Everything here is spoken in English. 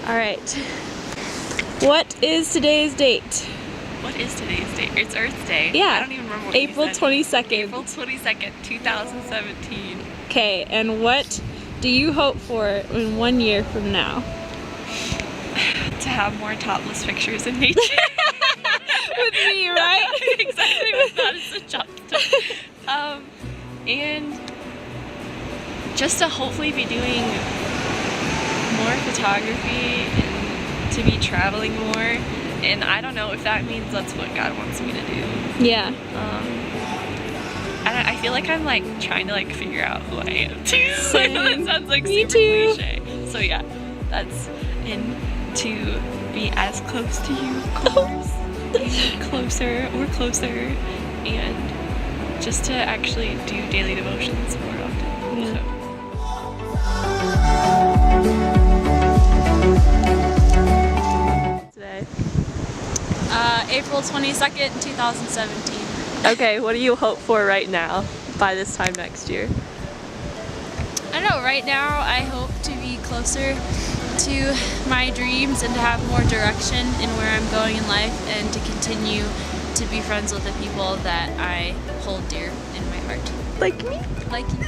All right. What is today's date? What is today's date? It's Earth Day. Yeah. I don't even remember what April you said. 22nd. April 22nd, 2017. Okay, and what do you hope for in 1 year from now? To have more topless pictures in nature. With me, right? Exactly, with that as a job. And just to hopefully be doing more photography and to be traveling more. And I don't know if that means that's what God wants me to do. Yeah. And I feel like I'm like trying to like figure out who I am too. Same. That sounds like Me super too. cliche. So yeah, that's and to be as close to you, of course, and closer, and just to actually do daily devotions more often. Yeah. So. Today. April 22nd, 2017. Okay, what do you hope for right now by this time next year? I don't know, right now I hope to be closer to my dreams and to have more direction in where I'm going in life and to continue to be friends with the people that I hold dear in my heart. Like me? Like you.